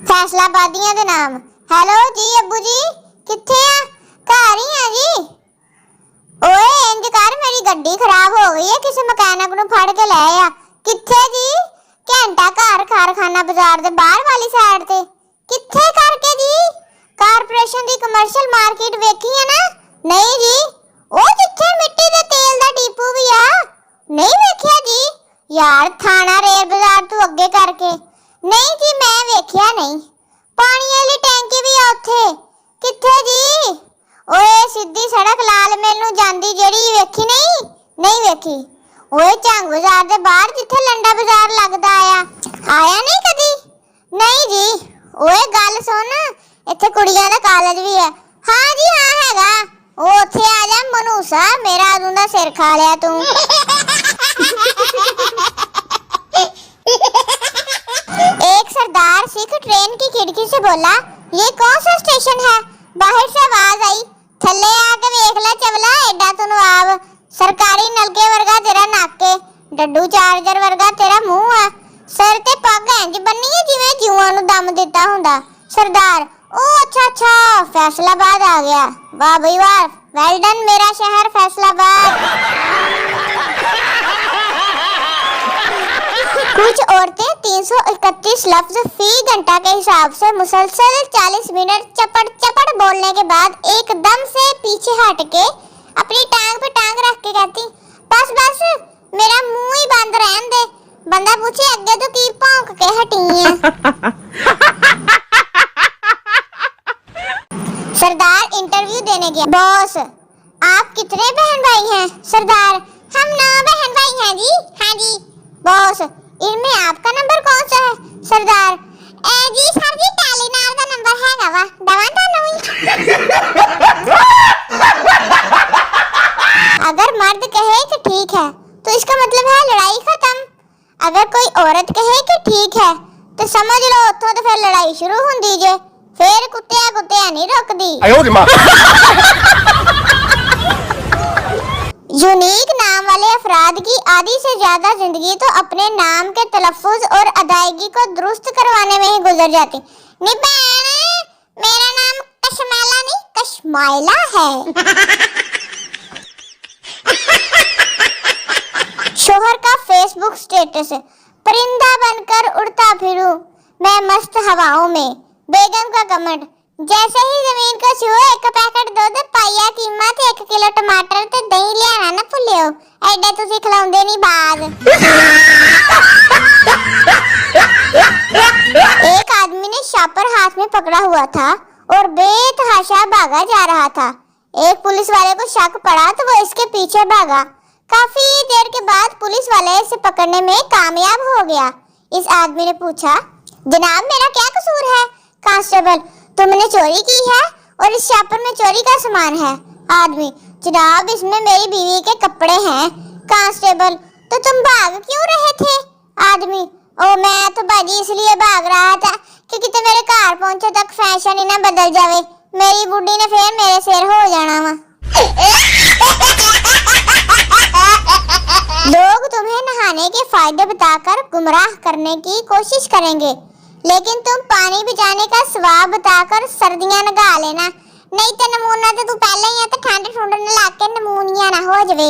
फैसलाबादियां दे नाम। हेलो जी अब्बू जी, किथे आ? घर ही आ जी। ओए इंज कर, मेरी गड्डी खराब हो गई है, किसी मकैनिक नु फड़ के ले आ। किथे जी? घंटा घर कारखाना बाजार दे बाहर वाली साइड ते। किथे करके जी? कारपोरेशन दी कमर्शियल मार्केट वेखी है ना? नहीं जी। ओ जिथे मिट्टी दे तेल दा डिपो भी आ, नहीं वेखिया जी? यार थाना रेल बाजार तू अगे करके। नहीं जी मैं वेखिया नहीं। पानी वाली टैंकी भी आ उथे। किथे जी? ओए सीधी सड़क लाल मेल नु जांदी जेड़ी वेखी नहीं? नहीं वेखी। ओए झंग बाजार दे बाहर जिथे लंडा बाजार लगदा आया नहीं कदी? नहीं जी। ओए गल सुन, इथे कुड़ियां दा कॉलेज भी है। हां जी हां हैगा। ओ उथे आ जा मनूसा, मेरा अदू दा सिर खा लिया तू। एक सरदार सिख ट्रेन की खिड़की से बोला, ये कौन सा स्टेशन है? बाहर से आवाज आई, थल्ले आके देख ले चवला, एडा तू नवाब, सरकारी नलके वर्गा तेरा नाके, डड्डू चार्जर वर्गा तेरा मुंह है, सर ते पग इंज बन्नी है जिवें जीवां नु दम दिता हुंदा। सरदार, ओ अच्छा अच्छा, फैसलाबाद आ गया। वाह भाई वाह, वेल डन मेरा शहर फैसलाबाद। कुछ औरतें 331 लफ्ज फी घंटा के हिसाब से मुसलसल 40 मिनट चपड़ चपड़ बोलने के बाद एकदम से पीछे हट के अपनी टांग पे टांग रख के कहती, बस बस मेरा मुंह ही बंद रहन दे। बंदा पूछे अगे तो की भौंक के हटी है। सरदार इंटरव्यू देने गया। बॉस आप कितने बहन भाई हैं? सरदार, हम 9 बहन भाई हैं जी। हाँ जी। बॉस, इनमें आपका नंबर कौन सा है? सरदार, जी सर जी टेलीनार का नंबर हैगा वा, दवा थानू ही। अगर मर्द कहे कि ठीक है तो इसका मतलब है लड़ाई खत्म। अगर कोई औरत कहे कि ठीक है तो समझ लो उथों तो फिर लड़ाई शुरू हुंदी जे, फिर कुत्तिया नहीं रुकदी। यूनिक नाम वाले अफराद की आधी से ज्यादा जिंदगी तो अपने नाम के तलफ्फुज और अदायगी को दुरुस्त करवाने में ही गुजर जाती। नहीं बहन, मेरा नाम कशमैला नहीं कशमाइला है। शोहर का फेसबुक स्टेटस, परिंदा बनकर उड़ता फिरूं मैं मस्त हवाओं में। बेगम का कमेंट, जैसे ही जमीन को छुओ 1 पैकेट दूध, पाइया कीमत 1 किलो टमाटर ते दही लियाना ना भुलियो, एडे तुसी खिलाउंदे नहीं बाज। एक आदमी ने शापर हाथ में पकड़ा हुआ था और बेतहाशा भागा जा रहा था। एक पुलिस वाले को शक पड़ा तो वो इसके पीछे भागा। काफी देर के बाद पुलिस वाले इसे पकड़ने में कामयाब हो गया। इस आदमी ने पूछा, जनाब मेरा क्या कसूर है? कांस्टेबल, तुमने चोरी की है और इस शापर में चोरी का सामान है। आदमी, जनाब इसमें मेरी बीवी के कपड़े हैं। कांस्टेबल, तो तुम भाग क्यों रहे थे? आदमी, ओ मैं तो बाजी इसलिए भाग रहा था कि किते मेरे घर पहुंचे तक फैशन ही ना बदल जावे, मेरी बुड्ढी ने फिर मेरे सिर हो जाना वा। लोग तुम्हें नहाने के फायदे बताकर गुमराह करने की कोशिश करेंगे, लेकिन तुम पानी बचाने का स्वाब बताकर सर्दियां नगा लेना, नहीं तो नमूना तो तू पहले ही है तो ठंड ठंड न लग के नमूनिया ना हो जावे।